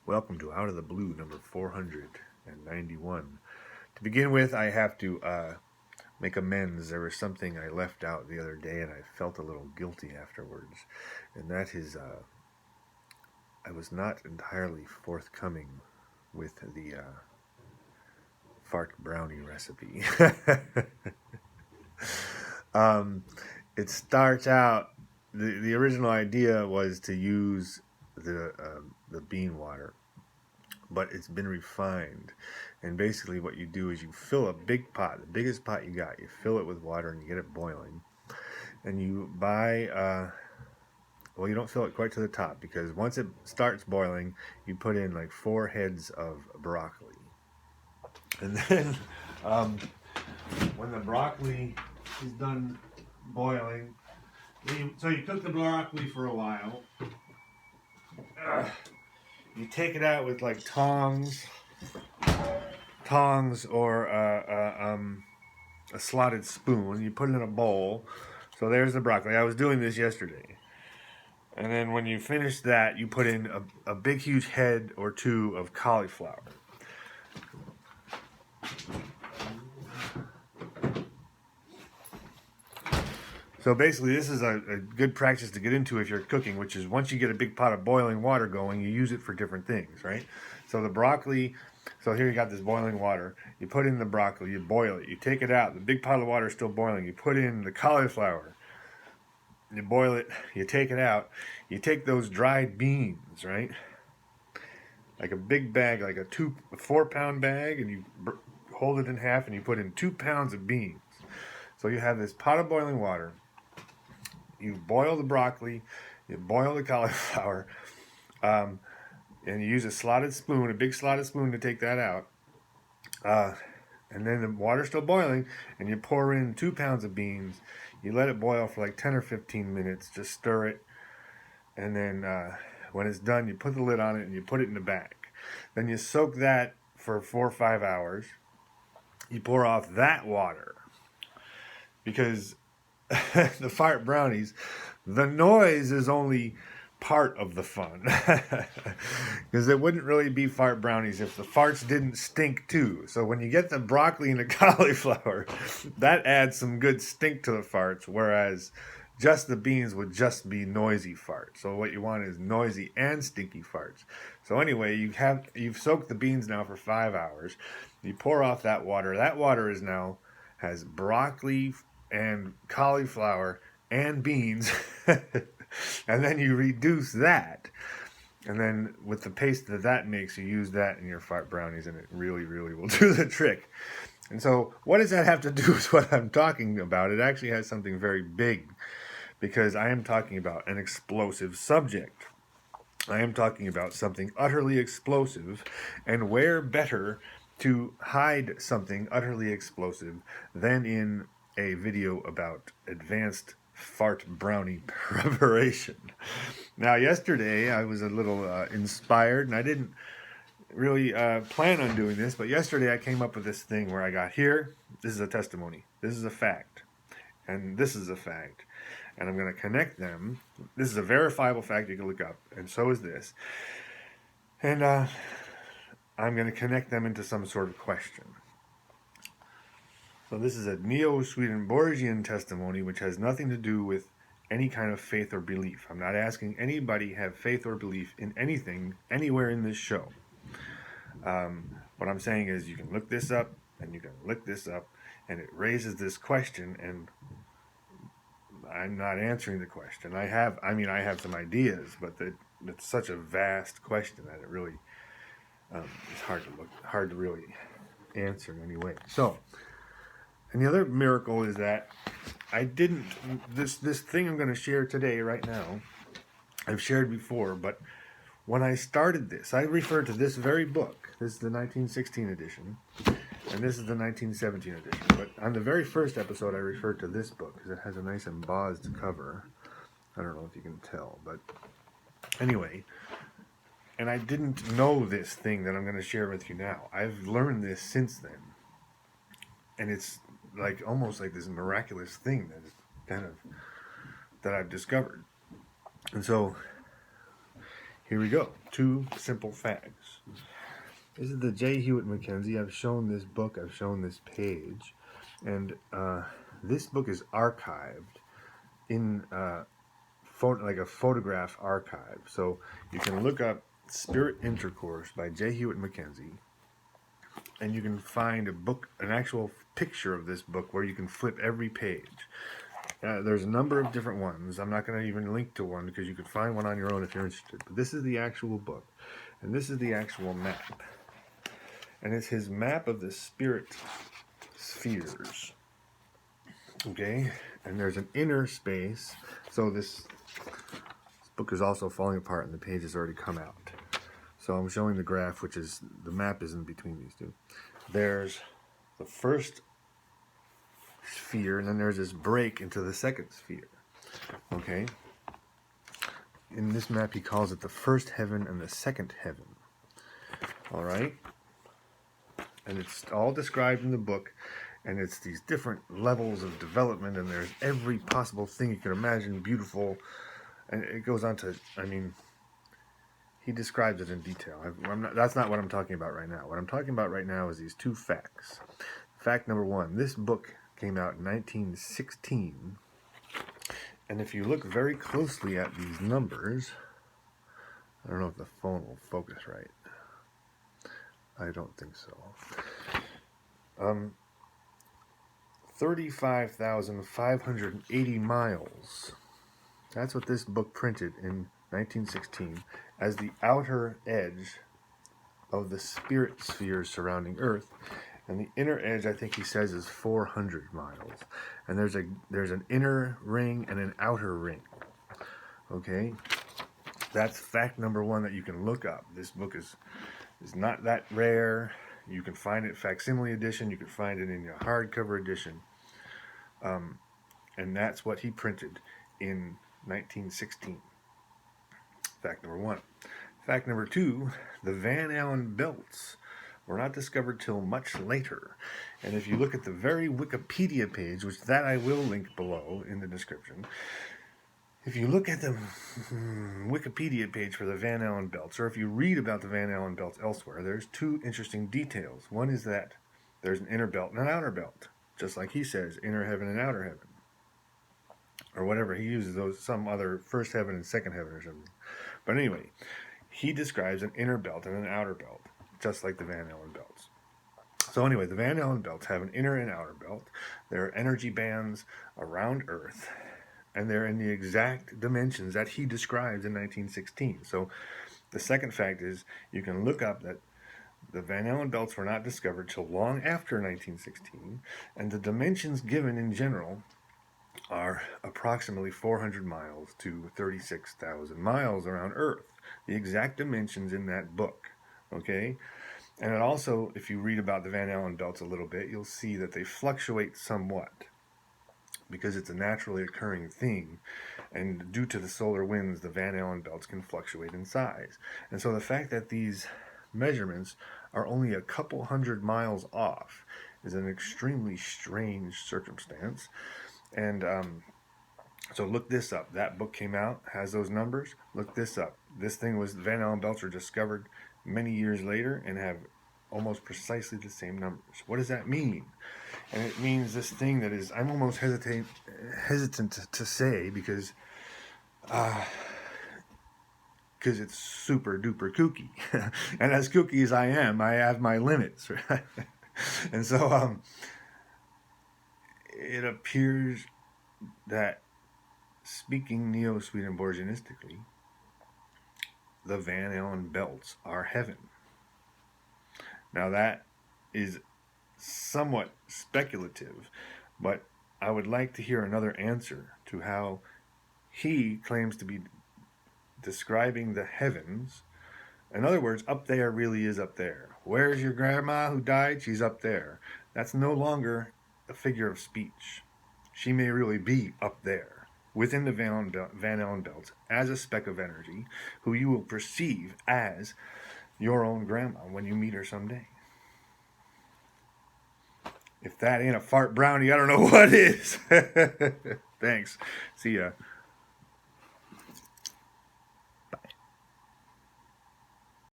Welcome to Out of the Blue number 491. To begin with, I have to make amends. There was something I left out the other day and I felt a little guilty afterwards. And that is, I was not entirely forthcoming with the fart brownie recipe. um, it starts out, the original idea was to use the bean water, but it's been refined. And basically what you do is you fill a big pot, the biggest pot you got, you fill it with water and you get it boiling. And you buy, well, you don't fill it quite to the top, because once it starts boiling, you put in like 4 heads of broccoli. And then when the broccoli is done boiling, so you cook the broccoli for a while. You take it out with like tongs or a slotted spoon. You put it in a bowl. So there's the broccoli. I was doing this yesterday. And then when you finish that, you put in a big, huge head or 2 of cauliflower. So basically, this is a good practice to get into if you're cooking, which is once you get a big pot of boiling water going, you use it for different things, right? So the broccoli, so here you got this boiling water. You put in the broccoli, you boil it, you take it out. The big pot of water is still boiling. You put in the cauliflower, you boil it, you take it out. You take those dried beans, right? Like a big bag, like a 4-pound bag, and you hold it in half and you put in 2 pounds of beans. So you have this pot of boiling water. You boil the broccoli, you boil the cauliflower, and you use a slotted spoon, a big slotted spoon to take that out. And then the water's still boiling, and you pour in 2 pounds of beans. You let it boil for like 10 or 15 minutes, just stir it. And then when it's done, you put the lid on it and you put it in the bag. Then you soak that for 4 or 5 hours. You pour off that water, because the fart brownies, the noise is only part of the fun. Because it wouldn't really be fart brownies if the farts didn't stink too. So when you get the broccoli and the cauliflower, that adds some good stink to the farts, whereas just the beans would just be noisy farts. So what you want is noisy and stinky farts. So anyway, you've soaked the beans now for 5 hours. You pour off that water. That water has broccoli and cauliflower and beans. And then you reduce that. And then with the paste that makes, you use that in your fart brownies, and it really, really will do the trick. And so what does that have to do with what I'm talking about? It actually has something very big, because I am talking about an explosive subject. I am talking about something utterly explosive, and where better to hide something utterly explosive than in a video about advanced fart brownie preparation. Now, yesterday I was a little inspired, and I didn't really plan on doing this, but yesterday I came up with this thing where I got here. This is a testimony. This is a fact. And this is a fact. And I'm going to connect them. This is a verifiable fact you can look up, and so is this. And I'm going to connect them into some sort of question. So this is a Neo-Swedenborgian testimony, which has nothing to do with any kind of faith or belief. I'm not asking anybody have faith or belief in anything, anywhere in this show. What I'm saying is you can look this up, and you can look this up, and it raises this question, and I'm not answering the question. I have some ideas, but it's such a vast question that it really is hard to really answer in any way. So, and the other miracle is that I didn't, this thing I'm going to share today, right now, I've shared before, but when I started this, I referred to this very book. This is the 1916 edition, and this is the 1917 edition. But on the very first episode, I referred to this book because it has a nice embossed cover. I don't know if you can tell, but anyway. And I didn't know this thing that I'm going to share with you now. I've learned this since then. And it's like almost like this miraculous thing that I've discovered. And so here we go. 2 simple facts. This is the J. Hewitt Mackenzie. I've shown this book. I've shown this page. And this book is archived in like a photograph archive. So you can look up Spirit Intercourse by J. Hewitt Mackenzie, and you can find a book, an actual picture of this book where you can flip every page. There's a number of different ones. I'm not going to even link to one because you could find one on your own if you're interested. But this is the actual book, and this is the actual map. And it's his map of the spirit spheres. Okay? And there's an inner space. So this book is also falling apart and the page has already come out. So I'm showing the graph, which is, the map is in between these two. There's the first sphere, and then there's this break into the second sphere. Okay? In this map, he calls it the first heaven and the second heaven. All right? And it's all described in the book, and it's these different levels of development, and there's every possible thing you can imagine, beautiful, and it goes on to, I mean, he describes it in detail. That's not what I'm talking about right now. What I'm talking about right now is these 2 facts. Fact number 1, this book came out in 1916, and if you look very closely at these numbers, I don't know if the phone will focus right. I don't think so. 35,580 miles. That's what this book printed in 1916 as the outer edge of the spirit spheres surrounding Earth. And the inner edge, I think he says, is 400 miles. And there's an inner ring and an outer ring. Okay? That's fact number 1 that you can look up. This book is not that rare. You can find it facsimile edition. You can find it in your hardcover edition. And that's what he printed in 1916. Fact number 1. Fact number 2, the Van Allen belts were not discovered till much later. And if you look at the very Wikipedia page, which that I will link below in the description, if you look at the Wikipedia page for the Van Allen belts, or if you read about the Van Allen belts elsewhere, there's 2 interesting details. One is that there's an inner belt and an outer belt, just like he says, inner heaven and outer heaven, or whatever. He uses those, some other first heaven and second heaven or something. But anyway, he describes an inner belt and an outer belt, just like the Van Allen belts. So anyway, the Van Allen belts have an inner and outer belt. They're energy bands around Earth, and they're in the exact dimensions that he described in 1916. So the second fact is, you can look up that the Van Allen belts were not discovered till long after 1916, and the dimensions given in general are approximately 400 miles to 36,000 miles around Earth. The exact dimensions in that book, okay? And it also, if you read about the Van Allen belts a little bit, you'll see that they fluctuate somewhat, because it's a naturally occurring thing, and due to the solar winds, the Van Allen belts can fluctuate in size. And so the fact that these measurements are only a couple hundred miles off is an extremely strange circumstance. And so look this up. That book came out, has those numbers. Look this up. This thing was, the Van Allen belts were discovered many years later and have almost precisely the same numbers. What does that mean? And it means this thing that is, I'm almost hesitant to say, because it's super duper kooky. And as kooky as I am, I have my limits, right? And so it appears that, speaking Neo-Swedenborgianistically, the Van Allen belts are heaven. Now that is somewhat speculative, but I would like to hear another answer to how he claims to be describing the heavens. In other words, up there really is up there. Where's your grandma who died? She's up there. That's no longer a figure of speech. She may really be up there, within the Van Allen belts, as a speck of energy, who you will perceive as your own grandma when you meet her someday. If that ain't a fart brownie, I don't know what is. Thanks. See ya.